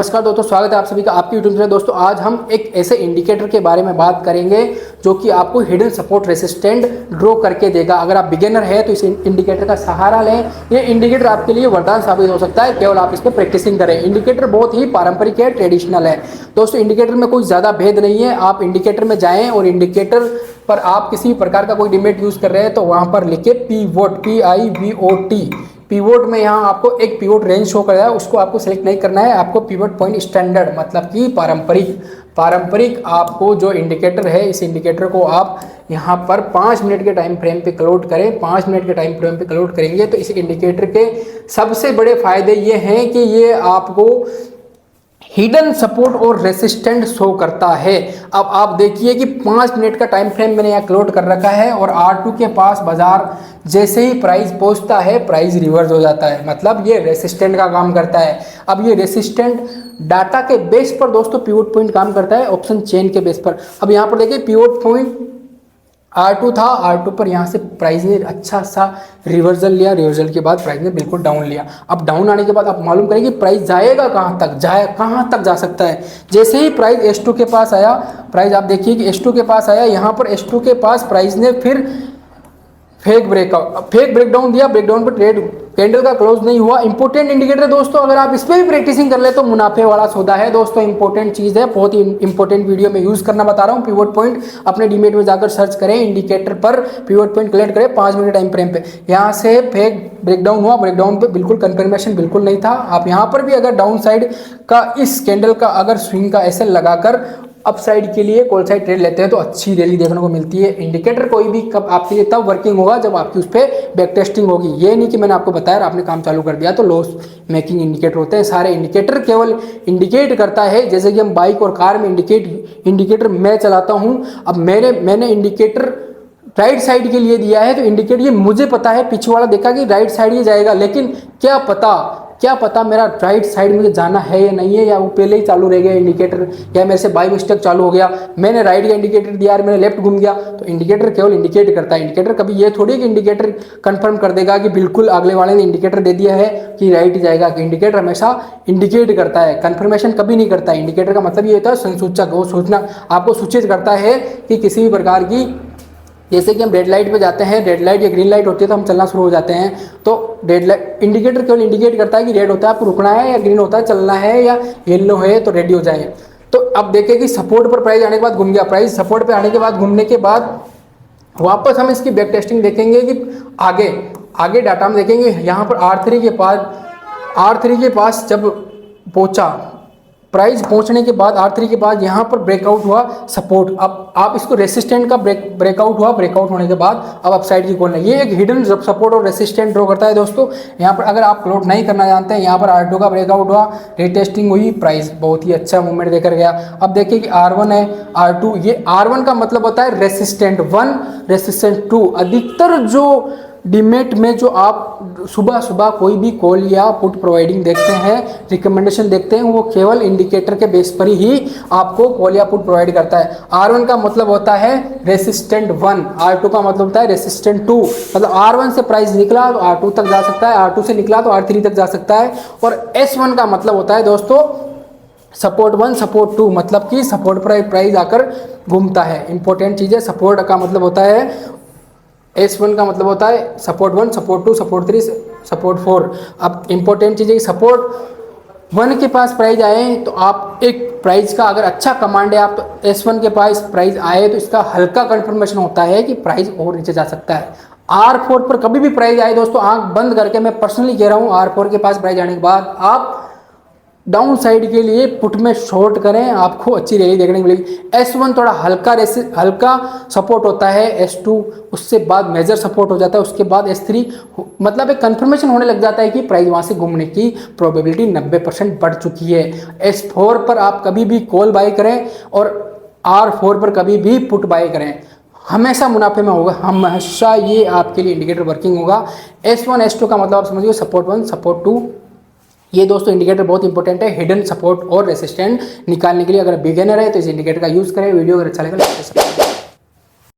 नमस्कार दोस्तों, स्वागत है आप सभी का आपकी यूट्यूब चैनल। दोस्तों आज हम एक ऐसे इंडिकेटर के बारे में बात करेंगे जो कि आपको हिडन सपोर्ट रेसिस्टेंट ड्रॉ करके देगा। अगर आप बिगिनर है तो इस इंडिकेटर का सहारा लें। ये इंडिकेटर आपके लिए वरदान साबित हो सकता है, केवल आप इस पर प्रैक्टिसिंग करें। इंडिकेटर बहुत ही पारंपरिक है, ट्रेडिशनल है दोस्तों। इंडिकेटर में कोई ज़्यादा भेद नहीं है। आप इंडिकेटर में जाएँ और इंडिकेटर पर आप किसी प्रकार का कोई डिमेट यूज़ कर रहे हैं तो वहाँ पर लिखे पीवोट, PIVOT। पीवोट में यहाँ आपको एक पीवोट रेंज शो कर रहा है, उसको आपको सेलेक्ट नहीं करना है। आपको पीवोट पॉइंट स्टैंडर्ड मतलब कि पारंपरिक आपको जो इंडिकेटर है, इस इंडिकेटर को आप यहाँ पर 5 मिनट के टाइम फ्रेम पे क्लोड करें। 5 मिनट के टाइम फ्रेम पे क्लोड करेंगे तो इस इंडिकेटर के सबसे बड़े फायदे ये हैं कि ये आपको हिडन सपोर्ट और रेसिस्टेंट शो करता है। अब आप देखिए कि 5 मिनट का टाइम फ्रेम मैंने यहाँ क्लोड कर रखा है और R2 के पास बाजार जैसे ही प्राइस पहुंचता है प्राइस रिवर्स हो जाता है, मतलब ये रेसिस्टेंट का काम करता है। अब ये रेसिस्टेंट डाटा के बेस पर दोस्तों पिवोट पॉइंट काम करता है, ऑप्शन चेन के बेस पर। अब यहाँ पर देखिए पिवोट पॉइंट R2 था, R2 पर यहाँ से प्राइस ने अच्छा सा रिवर्सल लिया, रिवर्सल के बाद प्राइस ने बिल्कुल डाउन लिया। अब डाउन आने के बाद आप मालूम करें कि प्राइस जाएगा कहाँ तक जा सकता है। जैसे ही प्राइस S2 के पास आया, प्राइस आप देखिए कि S2 के पास आया, यहाँ पर S2 के पास प्राइस ने फिर फेक ब्रेकडाउन दिया। ब्रेकडाउन पर ट्रेड कैंडल का क्लोज नहीं हुआ। इंपॉर्टेंट इंडिकेटर दोस्तों, अगर आप इस पर भी प्रैक्टिसिंग कर ले तो मुनाफे वाला सौदा है दोस्तों। इंपॉर्टेंट चीज़ है, बहुत ही इंपॉर्टेंट वीडियो में यूज़ करना बता रहा हूँ। पिवोट पॉइंट अपने डीमेट में जाकर सर्च करें, इंडिकेटर पर पिवोट पॉइंट कलेक्ट करें 5 मिनट टाइम फ्रेम पे। यहाँ से फेक ब्रेकडाउन हुआ, ब्रेकडाउन पे बिल्कुल कंफर्मेशन बिल्कुल नहीं था। आप यहाँ पर भी अगर डाउन साइड का इस कैंडल का अगर स्विंग का ऐसे लगाकर अप साइड के लिए कॉल साइड ट्रेड लेते हैं तो अच्छी रैली देखने को मिलती है। इंडिकेटर कोई भी कब आपके लिए तब वर्किंग होगा जब आपकी उस पर बैक टेस्टिंग होगी। ये नहीं कि मैंने आपको बताया आपने काम चालू कर दिया तो लॉस मेकिंग इंडिकेटर होते हैं। सारे इंडिकेटर केवल इंडिकेट करता है, जैसे कि हम बाइक और कार में इंडिकेटर मैं चलाता हूँ। अब मैंने इंडिकेटर राइट साइड के लिए दिया है तो इंडिकेटर ये मुझे पता है, पीछे वाला देखा कि राइट साइड ये जाएगा, लेकिन क्या पता मेरा राइट साइड मुझे जाना है या नहीं है, या वो पहले ही चालू रह गया इंडिकेटर, या मेरे से बाई मिस्टेक चालू हो गया। मैंने राइट का इंडिकेटर दिया और मैंने लेफ्ट घूम गया। तो इंडिकेटर केवल इंडिकेट करता है। इंडिकेटर कभी ये थोड़ी कि इंडिकेटर कंफर्म कर देगा कि बिल्कुल अगले वाले ने इंडिकेटर दे दिया है कि राइट ही जाएगा। कि इंडिकेटर हमेशा इंडिकेट करता है, कंफर्मेशन कभी नहीं करता है। इंडिकेटर का मतलब ये होता है संसूचक, वो सूचना आपको सूचित करता है कि किसी भी प्रकार की, जैसे कि हम रेड लाइट पे जाते हैं, रेड लाइट या ग्रीन लाइट होती है तो हम चलना शुरू हो जाते हैं। तो रेड लाइट इंडिकेटर केवल इंडिकेट करता है कि रेड होता है आपको रुकना है, या ग्रीन होता है चलना है, या येलो है तो रेडी हो जाए। तो अब देखें कि सपोर्ट पर प्राइस आने के बाद घूम गया। प्राइस सपोर्ट पे आने के बाद घूमने के बाद वापस हम इसकी बैक टेस्टिंग देखेंगे कि आगे डाटा में देखेंगे। यहाँ पर R3 के पास जब पहुँचा, प्राइस पहुंचने के बाद R3 के बाद यहाँ पर ब्रेकआउट हुआ सपोर्ट। अब आप इसको रेसिस्टेंट का ब्रेकआउट हुआ, ब्रेकआउट होने के बाद अब अपसाइड की कॉल है। ये एक हिडन सपोर्ट और रेसिस्टेंट ड्रॉ करता है दोस्तों। यहाँ पर अगर आप क्लोड नहीं करना जानते हैं, यहाँ पर R2 का ब्रेकआउट हुआ, रीटेस्टिंग हुई, प्राइस बहुत ही अच्छा मूवमेंट देकर गया। अब देखिए कि R1 है, R2, ये R1 का मतलब होता है रेसिस्टेंट 1, रेसिस्टेंट 2। अधिकतर जो डीमेट में जो आप सुबह कोई भी कॉल या पुट प्रोवाइडिंग देखते हैं, रिकमेंडेशन देखते हैं, वो केवल इंडिकेटर के बेस पर ही आपको कॉल या पुट प्रोवाइड करता है। R1 का मतलब होता है रेसिस्टेंट 1, R2 का मतलब होता है रेसिस्टेंट 2। मतलब R1 से प्राइस निकला तो R2 तक जा सकता है, R2 से निकला तो R3 तक जा सकता है। और S1 का मतलब होता है दोस्तों सपोर्ट 1, सपोर्ट 2, मतलब कि सपोर्ट पर प्राइस आकर घूमता है। इंपॉर्टेंट चीज़ है, सपोर्ट का मतलब होता है S1 का मतलब होता है सपोर्ट 1, सपोर्ट 2, सपोर्ट 3, सपोर्ट 4। अब इंपॉर्टेंट चीज़ है कि सपोर्ट 1 के पास प्राइस आए तो आप एक प्राइस का अगर अच्छा कमांड है, आप तो S1 के पास प्राइस आए तो इसका हल्का कंफर्मेशन होता है कि प्राइस और नीचे जा सकता है। R4 पर कभी भी प्राइस आए दोस्तों, आंख बंद करके मैं पर्सनली कह रहा हूँ, R4 के पास प्राइस आने के बाद आप डाउन साइड के लिए पुट में शॉर्ट करें, आपको अच्छी रैली देखने को मिलेगी। S1 थोड़ा हल्का सपोर्ट होता है, S2 उससे बाद मेजर सपोर्ट हो जाता है, उसके बाद S3 मतलब एक कंफर्मेशन होने लग जाता है कि प्राइस वहाँ से घूमने की प्रोबेबिलिटी 90% बढ़ चुकी है। S4 पर आप कभी भी कॉल बाय करें और R4 पर कभी भी पुट बाय करें, हमेशा मुनाफे में होगा, हमेशा ये आपके लिए इंडिकेटर वर्किंग होगा। S1 S2 का मतलब आप समझिए सपोर्ट 1, सपोर्ट 2। ये दोस्तों इंडिकेटर बहुत इंपॉर्टेंट है हिडन सपोर्ट और रेसिस्टेंट निकालने के लिए। अगर बिगिनर है तो इस इंडिकेटर का यूज़ करें। वीडियो अगर अच्छा लगा